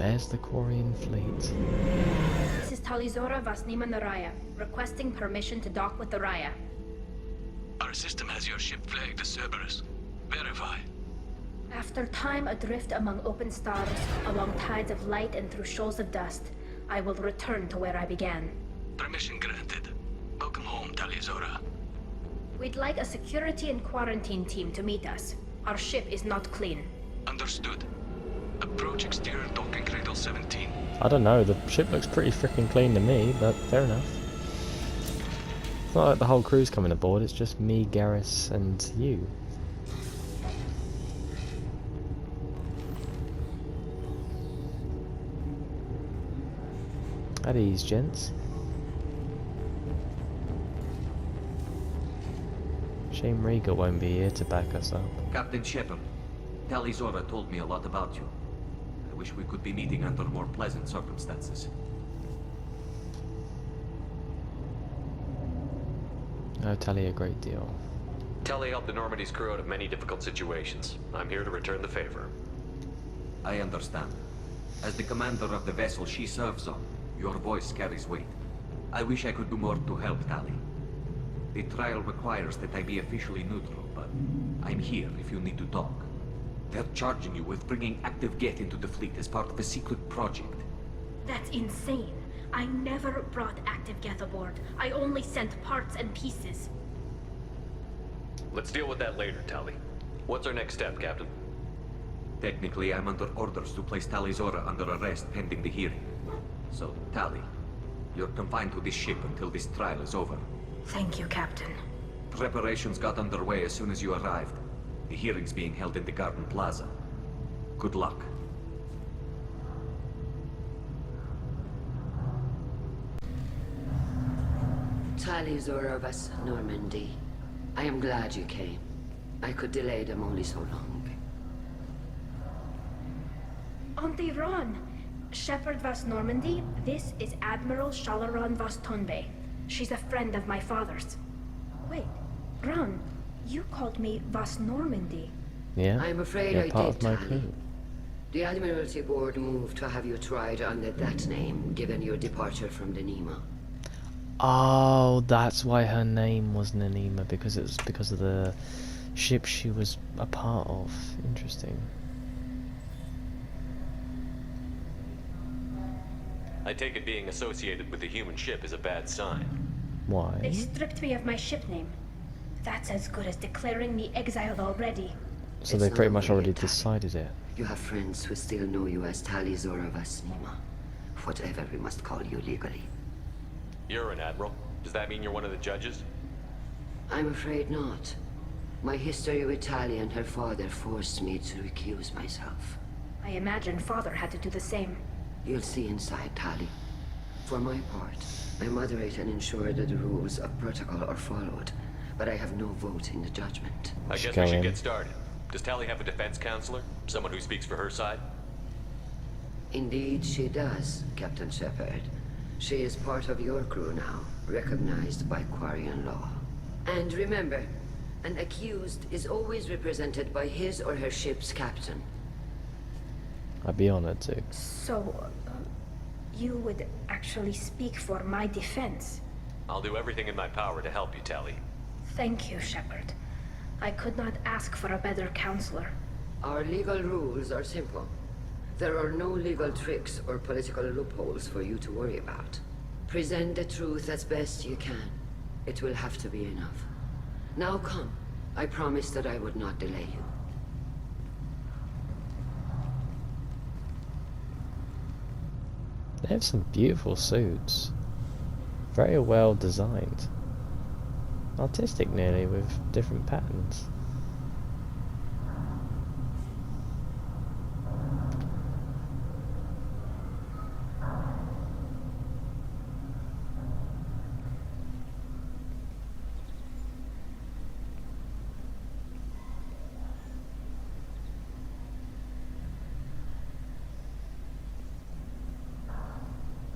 There's the Quarian fleet. This is Tali Vasnima Naraya, requesting permission to dock with the Raya. Our system has your ship flagged as Cerberus. Verify. After time adrift among open stars, along tides of light and through shoals of dust, I will return to where I began. Permission granted. Welcome home, Tali. We'd like a security and quarantine team to meet us. Our ship is not clean. Understood. Approach exterior docking cradle 17. I don't know, the ship looks pretty freaking clean to me, but fair enough. It's not like the whole crew's coming aboard, it's just me, Garrus, and you. At ease, gents. Shame Riga won't be here to back us up. Captain Shepard, Tali told me a lot about you. I wish we could be meeting under more pleasant circumstances. I Tali a great deal. Tali helped the Normandy's crew out of many difficult situations. I'm here to return the favor. I understand. As the commander of the vessel she serves on, your voice carries weight. I wish I could do more to help Tali. The trial requires that I be officially neutral, but I'm here if you need to talk. They're charging you with bringing active Geth into the fleet as part of a secret project. That's insane. I never brought active Geth aboard. I only sent parts and pieces. Let's deal with that later, Tali. What's our next step, Captain? Technically, I'm under orders to place Tali under arrest pending the hearing. So, Tali, you're confined to this ship until this trial is over. Thank you, Captain. Preparations got underway as soon as you arrived. The hearing's being held in the Garden Plaza. Good luck. Tali Zorovas, Normandy. I am glad you came. I could delay them only so long. Auntie Ron! Shepard Vas Normandy, this is Admiral Shalaron Vas Tonbe. She's a friend of my father's. Wait, Ron, you called me Vas Normandy. Yeah, I'm afraid you're I part did, of my Tali. crew. The Admiralty Board moved to have you tried under that name, given your departure from the Nima. Oh, that's why her name was Nanima, because it's because of the ship she was a part of. Interesting. I take it being associated with the human ship is a bad sign. They Why? stripped me of my ship name. That's as good as declaring me exiled already. So It's they not pretty much over already yet, Tali. decided it. You have friends who still know you as Tali Zorovas Nima. Whatever we must call you legally. You're an admiral. Does that mean you're one of the judges? I'm afraid not. My history with Tali and her father forced me to recuse myself. I imagine father had to do the same. You'll see inside, Tali. For my part, I moderate and ensure that the rules of protocol are followed, but I have no vote in the judgment. I Should guess go we should in. get started. Does Tali have a defense counselor? Someone who speaks for her side? Indeed, she does, Captain Shepard. She is part of your crew now, recognized by Quarian law. And remember, an accused is always represented by his or her ship's captain. I'd be honored to. So, you would actually speak for my defense? I'll do everything in my power to help you, Tali. Thank you, Shepard. I could not ask for a better counselor. Our legal rules are simple. There are no legal tricks or political loopholes for you to worry about. Present the truth as best you can. It will have to be enough. Now come. I promised that I would not delay you. They have some beautiful suits. Very well designed. Artistic nearly, with different patterns.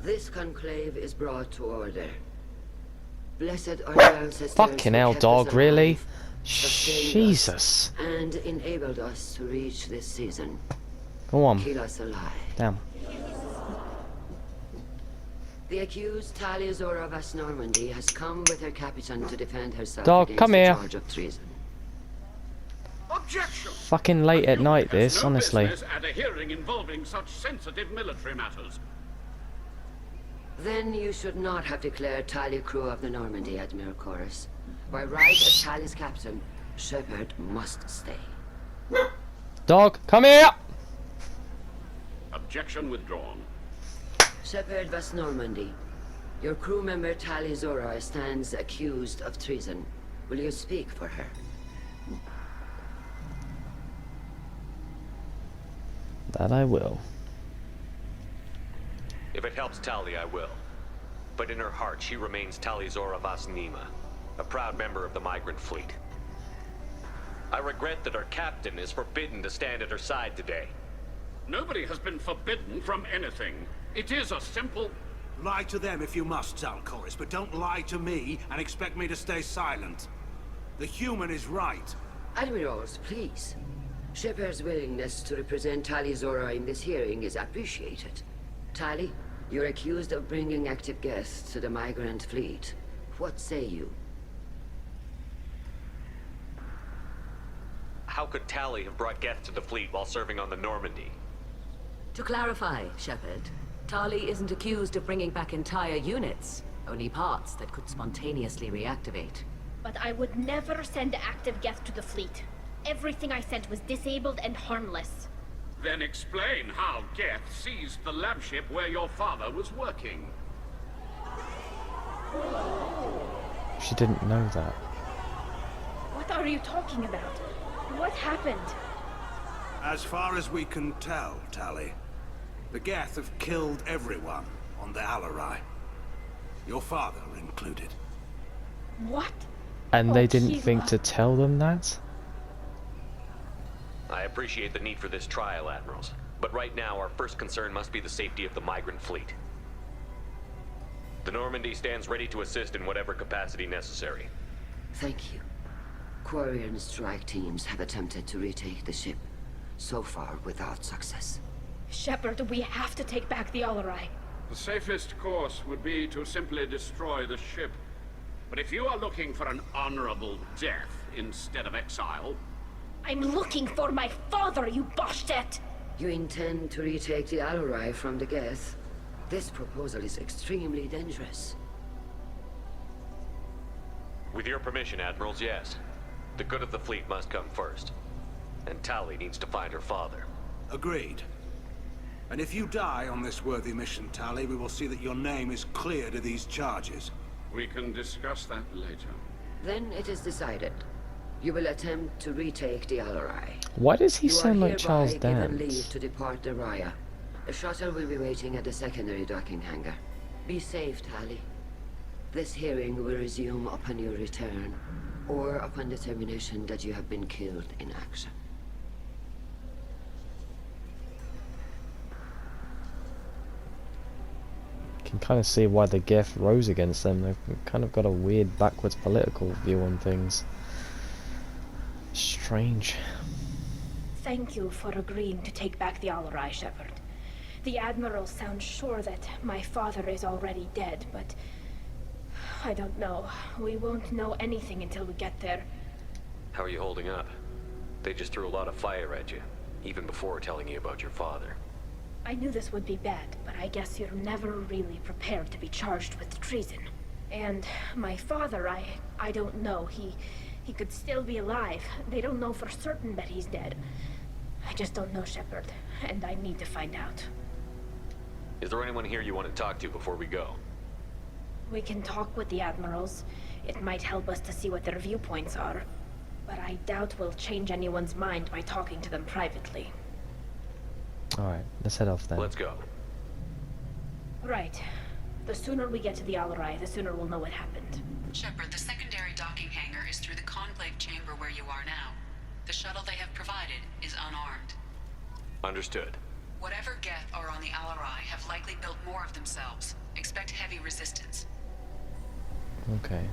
This conclave is brought to order. Blessed are the ancestors Fucking who hell, kept us dog, really? alive, sustained us, Jesus. and enabled us to reach this season. Go on. Keep us alive. Damn. The accused Tali of Normandy has come with her captain to defend herself Dog, against come the here. charge of treason. Objection! Fucking late at night, this, no honestly. business at a hearing involving such sensitive military matters. Then you should not have declared Tali crew of the Normandy, Admiral Chorus. By right as Tali's captain, Shepard must stay. Dog, come here! Objection withdrawn. Shepard Vas Normandy, your crew member Tali Zora stands accused of treason. Will you speak for her? That I will. If it helps Tali, I will. But in her heart, she remains Tali Zora Vas Nima, a proud member of the migrant fleet. I regret that our captain is forbidden to stand at her side today. Nobody has been forbidden from anything. It is a simple... Lie to them if you must, Zalcoris, but don't lie to me and expect me to stay silent. The human is right. Admirals, please. Shepard's willingness to represent Tali Zora in this hearing is appreciated. Tali, you're accused of bringing active guests to the migrant fleet. What say you? How could Tali have brought Geth to the fleet while serving on the Normandy? To clarify, Shepard, Tali isn't accused of bringing back entire units, only parts that could spontaneously reactivate. But I would never send active Geth to the fleet. Everything I sent was disabled and harmless. Then explain how Geth seized the lab ship where your father was working. She didn't know that. What are you talking about? What happened? As far as we can tell, Tali, the Geth have killed everyone on the Alarai. Your father included. What? And they Oh, didn't Shiva. think to tell them that? I appreciate the need for this trial, Admirals. But right now, our first concern must be the safety of the migrant fleet. The Normandy stands ready to assist in whatever capacity necessary. Thank you. Quarian strike teams have attempted to retake the ship, so far without success. Shepard, we have to take back the Alarai. The safest course would be to simply destroy the ship. But if you are looking for an honorable death instead of exile... I'm looking for my father, you bastet! You intend to retake the Alarai from the Geth? This proposal is extremely dangerous. With your permission, Admirals, yes. The good of the fleet must come first. And Tali needs to find her father. Agreed. And if you die on this worthy mission, Tali, we will see that your name is cleared of these charges. We can discuss that later. Then it is decided. You will attempt to retake the Alarai. Why does he You sound are like Charles hereby given leave Dance? to depart the Raya. The shuttle will be waiting at the secondary docking hangar. Be safe, Tali. This hearing will resume upon your return, or upon determination that you have been killed in action. Can kind of see why the Geth rose against them. They've kind of got a weird backwards political view on things. Strange. Thank you for agreeing to take back the Alarai, Shepard. The Admiral sounds sure that my father is already dead, but... I don't know. We won't know anything until we get there. How are you holding up? They just threw a lot of fire at you, even before telling you about your father. I knew this would be bad, but I guess you're never really prepared to be charged with treason. And my father, I don't know. He could still be alive. They don't know for certain that he's dead. I just don't know, Shepard, and I need to find out. Is there anyone here you want to talk to before we go? We can talk with the Admirals. It might help us to see what their viewpoints are. But I doubt we'll change anyone's mind by talking to them privately. Alright, let's head off then. Let's go. Right. The sooner we get to the Alarai, the sooner we'll know what happened. Shepard, the secondary docking hangar is through the conclave chamber where you are now. The shuttle they have provided is unarmed. Understood. Whatever Geth are on the Alarai have likely built more of themselves. Expect heavy resistance. Okay.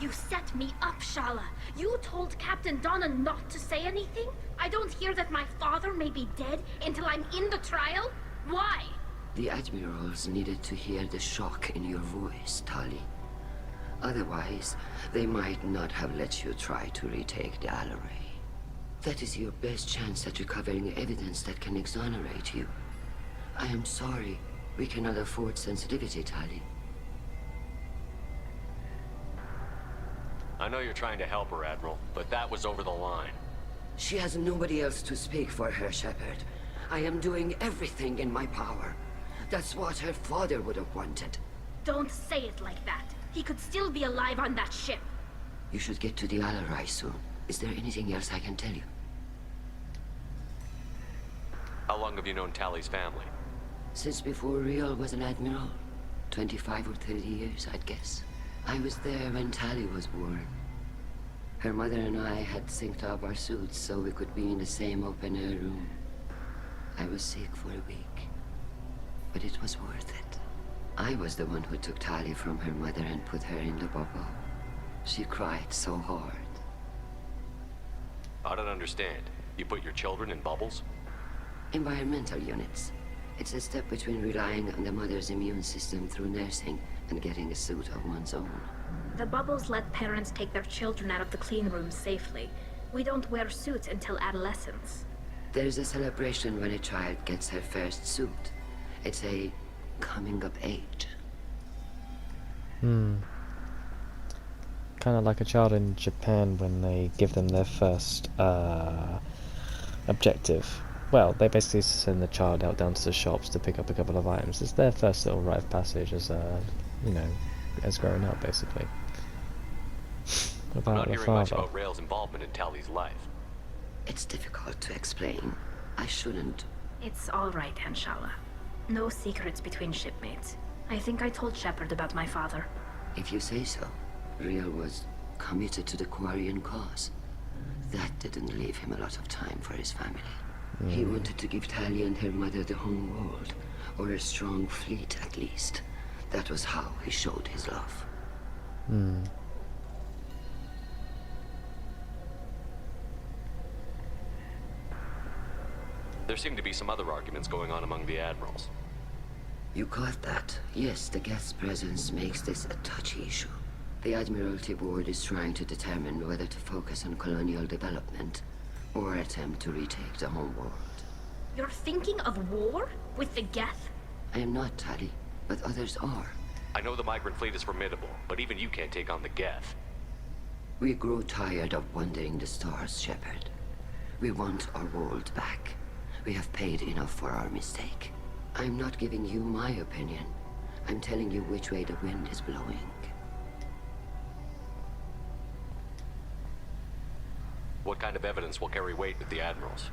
You set me up, Shala. You told Captain Donna not to say anything? I don't hear that my father may be dead until I'm in the trial? Why? The admirals needed to hear the shock in your voice, Tali. Otherwise, they might not have let you try to retake the Alarai. That is your best chance at recovering evidence that can exonerate you. I am sorry. We cannot afford sensitivity, Tali. I know you're trying to help her, Admiral, but that was over the line. She has nobody else to speak for her, Shepard. I am doing everything in my power. That's what her father would have wanted. Don't say it like that. He could still be alive on that ship. You should get to the Alarai soon. Is there anything else I can tell you? How long have you known Tali's family? Since before Riel was an admiral. 25 or 30 years, I'd guess. I was there when Tali was born. Her mother and I had synced up our suits so we could be in the same open-air room. I was sick for a week, but it was worth it. I was the one who took Tali from her mother and put her in the bubble. She cried so hard. I don't understand. You put your children in bubbles? Environmental units. It's a step between relying on the mother's immune system through nursing and getting a suit of one's own. The bubbles let parents take their children out of the clean rooms safely. We don't wear suits until adolescence. There's a celebration when a child gets her first suit. It's a coming of age. Kind of like a child in Japan when they give them their first objective. Well, they basically send the child out down to the shops to pick up a couple of items. It's their first little rite of passage as, you know, as growing up, basically. What I'm about not the hearing father? much about Rael's involvement in Tali's life. It's difficult to explain. I shouldn't. It's all right, Anshala. No secrets between shipmates. I think I told Shepard about my father. If you say so. Riel was committed to the Quarian cause. That didn't leave him a lot of time for his family. He wanted to give Tali and her mother the home world, or a strong fleet at least. That was how he showed his love. There seem to be some other arguments going on among the admirals. You caught that? Yes, the Geth's presence makes this a touchy issue. The Admiralty Board is trying to determine whether to focus on colonial development or attempt to retake the home world. You're thinking of war? With the Geth? I am not, Tali, but others are. I know the migrant fleet is formidable, but even you can't take on the Geth. We grow tired of wandering the stars, Shepard. We want our world back. We have paid enough for our mistake. I'm not giving you my opinion. I'm telling you which way the wind is blowing. What kind of evidence will carry weight with the admirals?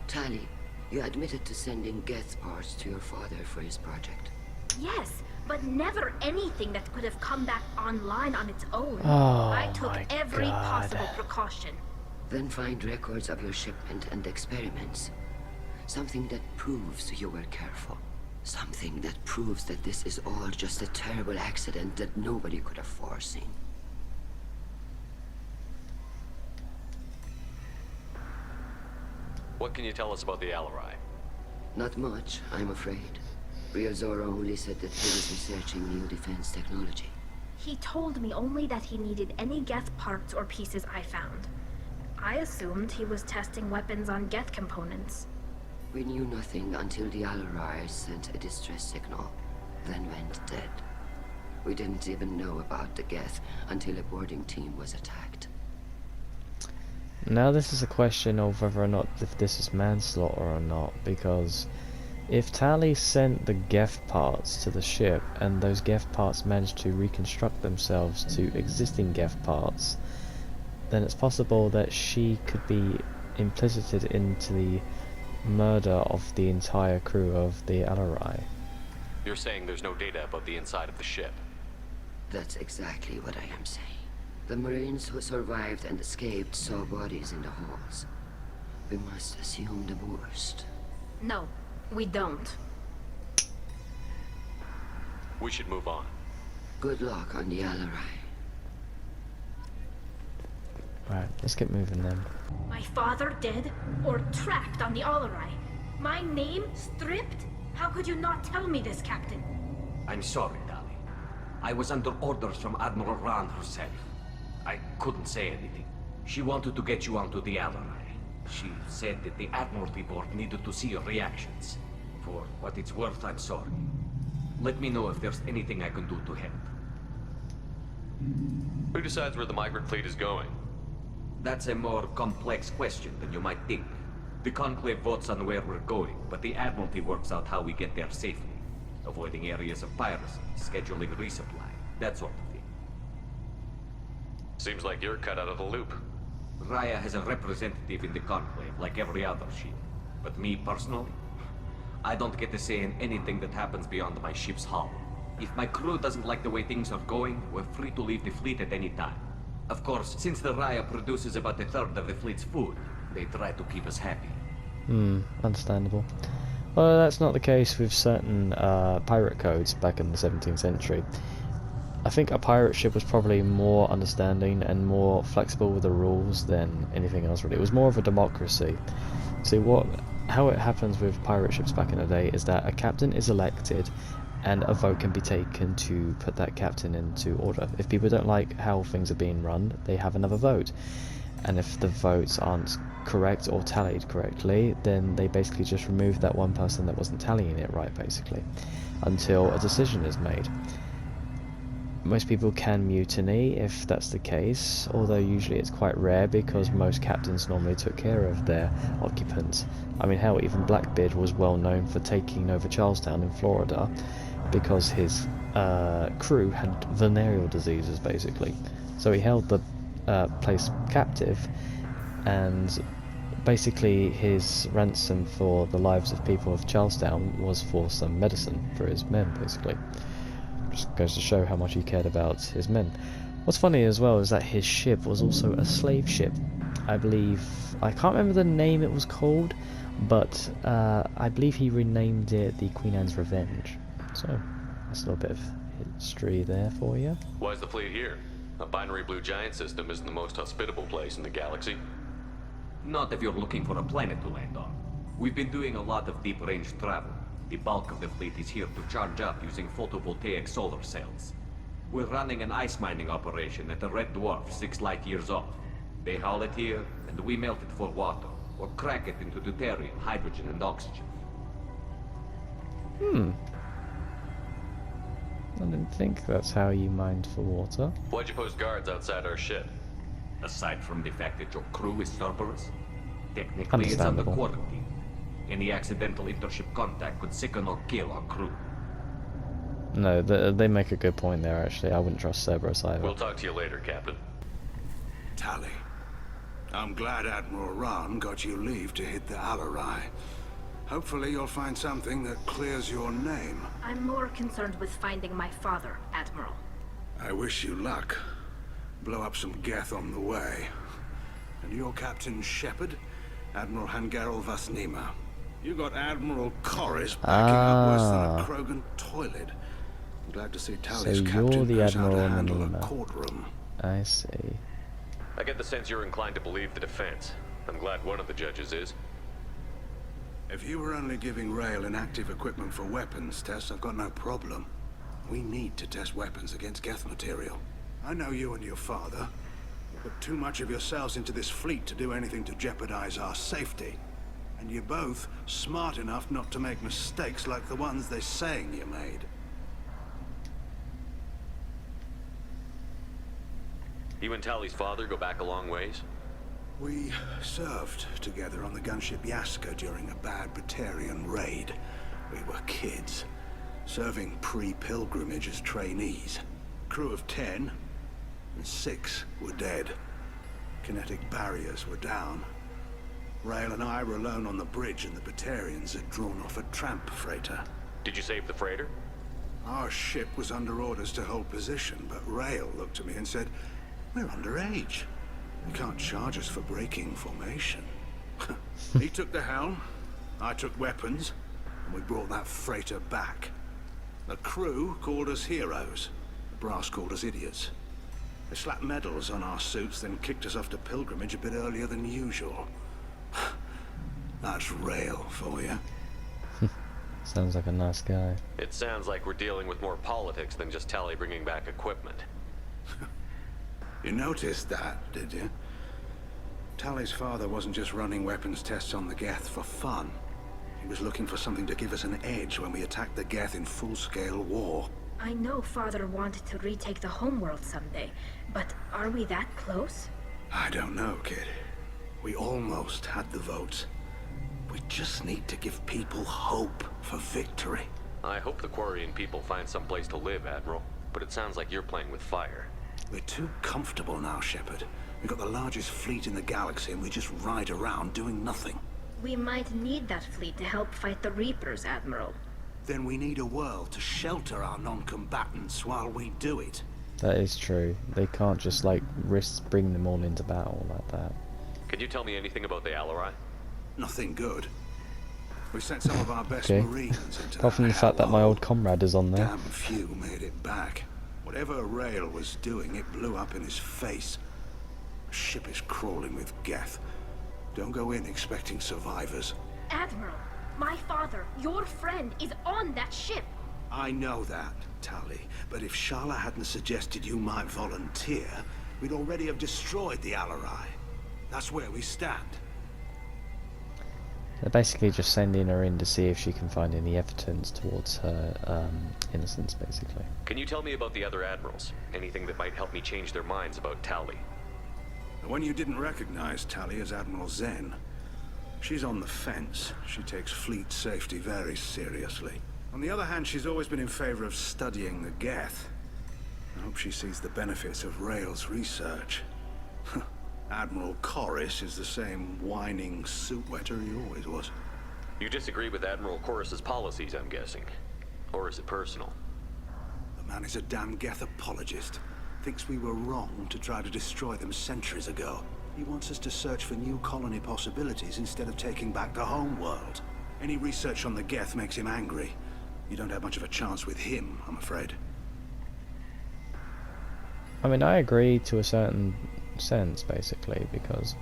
Tali, you admitted to sending Geth parts to your father for his project. Yes, but never anything that could have come back online on its own. Oh, I took my every God. possible precaution. Then find records of your shipment and experiments. Something that proves you were careful. Something that proves that this is all just a terrible accident that nobody could have foreseen. What can you tell us about the Alarai? Not much, I'm afraid. Riazora only said that he was researching new defense technology. He told me only that he needed any Geth parts or pieces I found. I assumed he was testing weapons on Geth components. We knew nothing until the Alarai sent a distress signal, then went dead. We didn't even know about the Geth until a boarding team was attacked. Now this is a question of whether or not if this is manslaughter or not, because if Tali sent the Geth parts to the ship and those Geth parts managed to reconstruct themselves to existing Geth parts, then it's possible that she could be implicated into the murder of the entire crew of the Alarai. You're saying there's no data about the inside of the ship. That's exactly what I am saying. The Marines who survived and escaped saw bodies in the halls. We must assume the worst. No, we don't. We should move on. Good luck on the Alarai. Right, let's get moving then. My father dead or trapped on the Alarai. My name stripped? How could you not tell me this, Captain? I'm sorry, Tali. I was under orders from Admiral Rand herself. I couldn't say anything. She wanted to get you onto the Alarai. She said that the Admiralty Board needed to see your reactions. For what it's worth, I'm sorry. Let me know if there's anything I can do to help. Who decides where the migrant fleet is going? That's a more complex question than you might think. The Conclave votes on where we're going, but the Admiralty works out how we get there safely. Avoiding areas of piracy, scheduling resupply, that sort of thing. Seems like you're cut out of the loop. Raya has a representative in the Conclave, like every other ship. But me, personally, I don't get to say in anything that happens beyond my ship's hull. If my crew doesn't like the way things are going, we're free to leave the fleet at any time. Of course, since the Raya produces about a third of the fleet's food, they try to keep us happy. Understandable. Well, that's not the case with certain pirate codes back in the 17th century. I think a pirate ship was probably more understanding and more flexible with the rules than anything else really. It was more of a democracy. See, how it happens with pirate ships back in the day is that a captain is elected and a vote can be taken to put that captain into order. If people don't like how things are being run, they have another vote. And if the votes aren't correct or tallied correctly, then they basically just remove that one person that wasn't tallying it right, basically, until a decision is made. Most people can mutiny if that's the case, although usually it's quite rare because most captains normally took care of their occupants. I mean, hell, even Blackbeard was well known for taking over Charlestown in Florida because his crew had venereal diseases, basically. So he held the place captive, and basically his ransom for the lives of people of Charlestown was for some medicine for his men, basically. Just goes to show how much he cared about his men. What's funny as well is that his ship was also a slave ship. I can't remember the name it was called, but I believe he renamed it the Queen Anne's Revenge. So that's a little bit of history there for you. Why is the fleet here? A binary blue giant system isn't the most hospitable place in the galaxy. Not if you're looking for a planet to land on. We've been doing a lot of deep-range travel. The bulk of the fleet is here to charge up using photovoltaic solar cells. We're running an ice mining operation at the Red Dwarf 6 light years off. They haul it here, and we melt it for water, or crack it into deuterium, hydrogen, and oxygen. I didn't think that's how you mined for water. Why'd you post guards outside our ship? Aside from the fact that your crew is Cerberus, technically it's under quarantine. Any accidental intership contact could sicken or kill our crew. No, they make a good point there, actually. I wouldn't trust Cerberus either. We'll talk to you later, Captain. Tali, I'm glad Admiral Rahn got you leave to hit the Alarai. Hopefully you'll find something that clears your name. I'm more concerned with finding my father, Admiral. I wish you luck. Blow up some Geth on the way. And your Captain Shepard, Admiral Hangarel Vasnima. You got Admiral Corris backing up worse than a Krogan toilet. I'm glad to see Tali's So captain you're the knows how to Admiral handle Vanima. a courtroom. I see. I get the sense you're inclined to believe the defense. I'm glad one of the judges is. If you were only giving Rail inactive equipment for weapons tests, I've got no problem. We need to test weapons against Geth material. I know you and your father. You put too much of yourselves into this fleet to do anything to jeopardize our safety. And you're both smart enough not to make mistakes like the ones they're saying you made. You and Tali's father go back a long ways? We served together on the gunship Yaska during a bad Batarian raid. We were kids, serving pre-pilgrimage as trainees. Crew of 10, and 6 were dead. Kinetic barriers were down. Rail and I were alone on the bridge, and the Batarians had drawn off a tramp freighter. Did you save the freighter? Our ship was under orders to hold position, but Rail looked at me and said, "We're underage. You can't charge us for breaking formation." He took the helm, I took weapons, and we brought that freighter back. The crew called us heroes. The brass called us idiots. They slapped medals on our suits, then kicked us off to pilgrimage a bit earlier than usual. That's Rail for you. Sounds like a nice guy. It sounds like we're dealing with more politics than just Tali bringing back equipment. You noticed that, did you? Tali's father wasn't just running weapons tests on the Geth for fun. He was looking for something to give us an edge when we attacked the Geth in full-scale war. I know Father wanted to retake the homeworld someday, but are we that close? I don't know, kid. We almost had the votes. We just need to give people hope for victory. I hope the Quarian people find some place to live, Admiral. But it sounds like you're playing with fire. We're too comfortable now, Shepard. We've got the largest fleet in the galaxy and we just ride around doing nothing. We might need that fleet to help fight the Reapers, Admiral. Then we need a world to shelter our non-combatants while we do it. That is true. They can't just like risk bringing them all into battle like that. Can you tell me anything about the Alarai? Nothing good. We sent some of our best Okay. Marines into Apart from the fact that my old comrade is on there. Damn few made it back. Whatever Rail was doing, it blew up in his face. The ship is crawling with Geth. Don't go in expecting survivors. Admiral, my father, your friend, is on that ship. I know that, Tali, but if Shala hadn't suggested you might volunteer, we'd already have destroyed the Alarai. That's where we stand. They're basically just sending her in to see if she can find any evidence towards her innocence, basically. Can you tell me about the other admirals? Anything that might help me change their minds about Tali? The one you didn't recognize, Tali, is Admiral Zen. She's on the fence. She takes fleet safety very seriously. On the other hand, she's always been in favor of studying the Geth. I hope she sees the benefits of Rail's research. Admiral Corris is the same whining suit wetter he always was. You disagree with Admiral Corus's policies, I'm guessing. Or is it personal? The man is a damn Geth apologist. Thinks we were wrong to try to destroy them centuries ago. He wants us to search for new colony possibilities instead of taking back the home world. Any research on the Geth makes him angry. You don't have much of a chance with him, I'm afraid. I mean, I agree to a certain sense, basically, because,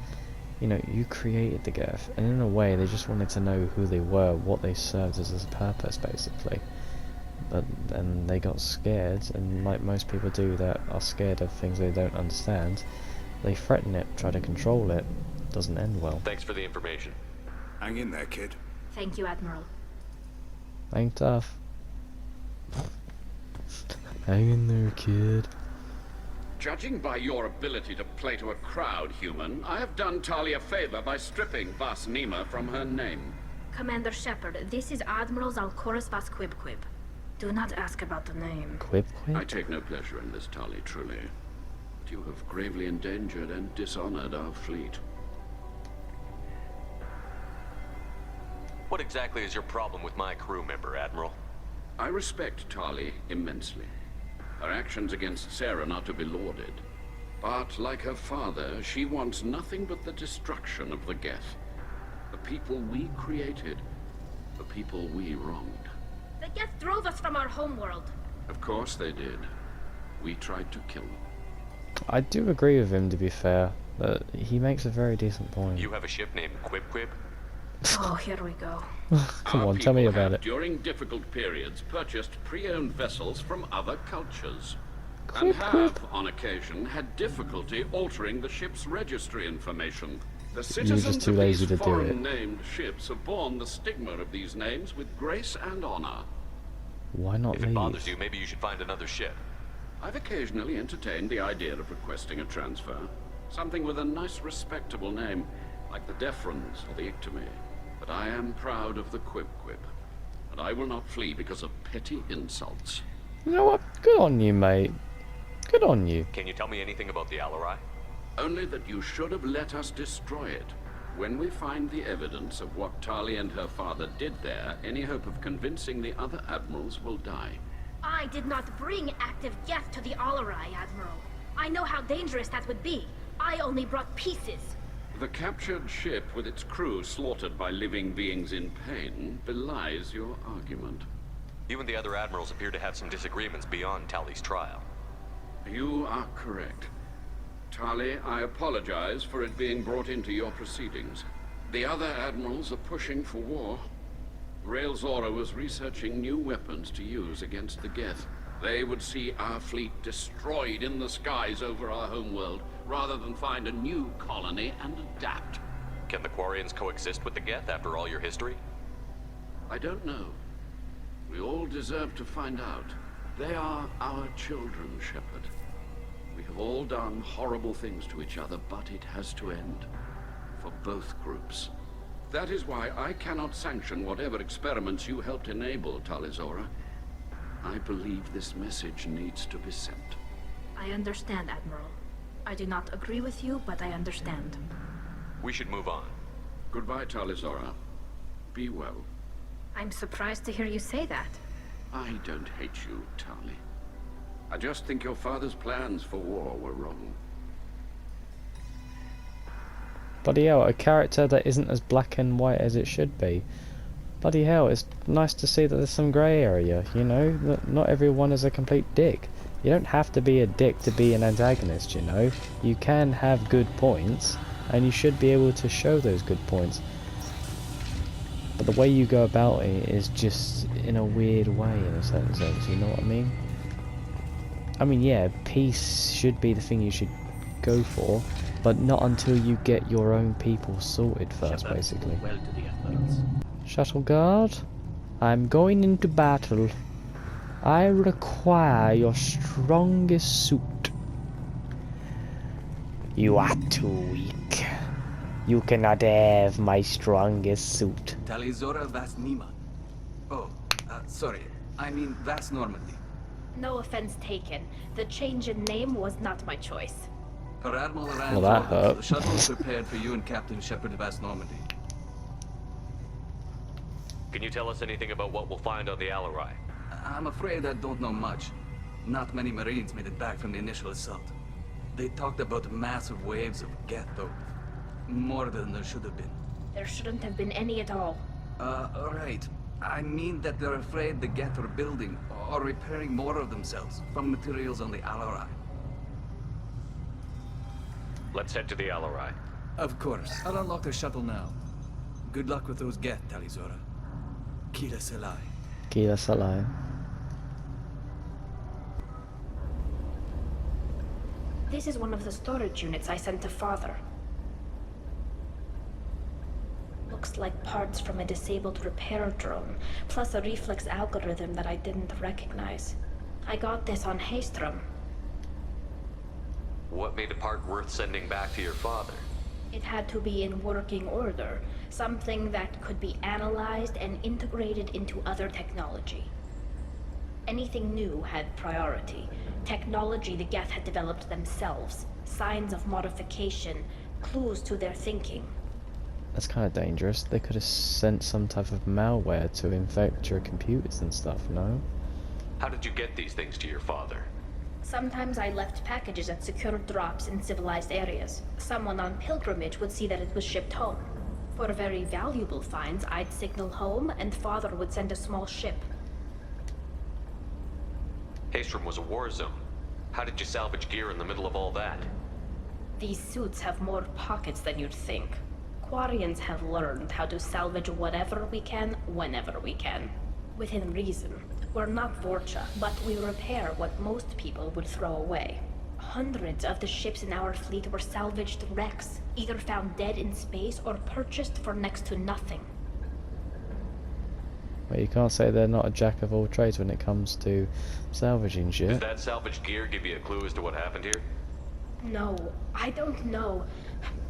you know, you created the Geth, and in a way they just wanted to know who they were, what they served as a purpose, basically. But then they got scared, and like most people do that are scared of things they don't understand, they threaten it, try to control it. Doesn't end well. Thanks for the information. Hang in there, kid. Thank you, Admiral. Ain't tough. Hang in there, kid. Judging by your ability to play to a crowd, human, I have done Tali a favor by stripping Vas Nima from her name. Commander Shepard, this is Admiral Zalcoris Vas Quib. Do not ask about the name. Quib I quib? take no pleasure in this, Tali, truly. But you have gravely endangered and dishonored our fleet. What exactly is your problem with my crew member, Admiral? I respect Tali immensely. Her actions against Sarah are not to be lauded. But, like her father, she wants nothing but the destruction of the Geth. The people we created. The people we wronged. The Geth drove us from our homeworld. Of course they did. We tried to kill them. I do agree with him, to be fair, but he makes a very decent point. You have a ship named Quib Quib? Oh, here we go. Come Our on, tell me people about have, it. during difficult periods, purchased pre-owned vessels from other cultures. Quib, And have, quib. on occasion, had difficulty altering the ship's registry information. The just citizens too of lazy these to do it. foreign-named ships have borne the stigma of these names with grace and honor. Why not If it leave? bothers you, maybe you should find another ship. I've occasionally entertained the idea of requesting a transfer. Something with a nice, respectable name, like the Defrons or the Ictomy. But I am proud of the Quib Quib, and I will not flee because of petty insults. You know what? Good on you, mate. Good on you. Can you tell me anything about the Alarai? Only that you should have let us destroy it. When we find the evidence of what Tali and her father did there, any hope of convincing the other admirals will die. I did not bring active Geth to the Alarai, Admiral. I know how dangerous that would be. I only brought pieces. The captured ship with its crew slaughtered by living beings in pain belies your argument. You and the other admirals appear to have some disagreements beyond Tali's trial. You are correct. Tali, I apologize for it being brought into your proceedings. The other admirals are pushing for war. Rail Zora was researching new weapons to use against the Geth. They would see our fleet destroyed in the skies over our homeworld, rather than find a new colony and adapt. Can the Quarians coexist with the Geth after all your history? I don't know. We all deserve to find out. They are our children, Shepard. We have all done horrible things to each other, but it has to end. For both groups. That is why I cannot sanction whatever experiments you helped enable, Tali Zora. I believe this message needs to be sent. I understand, Admiral. I do not agree with you, but I understand. We should move on. Goodbye, Tali Zora. Be well. I'm surprised to hear you say that. I don't hate you, Tali. I just think your father's plans for war were wrong. Bloody hell, a character that isn't as black and white as it should be. Bloody hell, it's nice to see that there's some grey area, you know? Not everyone is a complete dick. You don't have to be a dick to be an antagonist, you know? You can have good points, and you should be able to show those good points. But the way you go about it is just in a weird way, in a certain sense, you know what I mean? I mean, yeah, peace should be the thing you should go for, but not until you get your own people sorted first, basically. Well to the efforts. Shuttle guard, I'm going into battle. I require your strongest suit. You are too weak. You cannot have my strongest suit. Tali Zora Vas Nima. Oh, sorry. I mean Vas Normandy. No offense taken. The change in name was not my choice. Per Admiral Rand, Well, that hurt. the shuttle is prepared for you and Captain Shepard Vas Normandy. Can you tell us anything about what we'll find on the Alarai? I'm afraid I don't know much. Not many Marines made it back from the initial assault. They talked about massive waves of Geth, though. More than there should have been. There shouldn't have been any at all. Right. I mean that they're afraid the Geth are building or repairing more of themselves from materials on the Alarai. Let's head to the Alarai. Of course. I'll unlock the shuttle now. Good luck with those Geth, Tali Zora. Kila Selai. Kila Salai. This is one of the storage units I sent to Father. Looks like parts from a disabled repair drone, plus a reflex algorithm that I didn't recognize. I got this on Haystrom. What made a part worth sending back to your father? It had to be in working order, something that could be analyzed and integrated into other technology. Anything new had priority. Technology the Geth had developed themselves, signs of modification, clues to their thinking. That's kind of dangerous. They could have sent some type of malware to infect your computers and stuff, no? How did you get these things to your father? Sometimes I left packages at secure drops in civilized areas. Someone on pilgrimage would see that it was shipped home. For very valuable finds, I'd signal home, and Father would send a small ship. Haystrom was a war zone. How did you salvage gear in the middle of all that? These suits have more pockets than you'd think. Quarians have learned how to salvage whatever we can, whenever we can. Within reason. We're not Vorcha, but we repair what most people would throw away. Hundreds of the ships in our fleet were salvaged wrecks, either found dead in space or purchased for next to nothing. Well, you can't say they're not a jack of all trades when it comes to salvaging shit. Does that salvaged gear give you a clue as to what happened here? No, I don't know.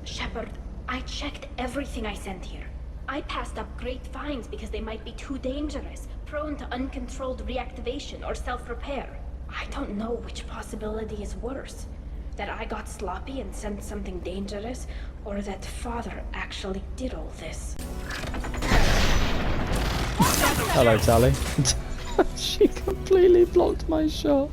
Shepard, I checked everything I sent here. I passed up great finds because they might be too dangerous, prone to uncontrolled reactivation or self-repair. I don't know which possibility is worse. That I got sloppy and sent something dangerous, or that Father actually did all this. Hello, Tali. She completely blocked my shot.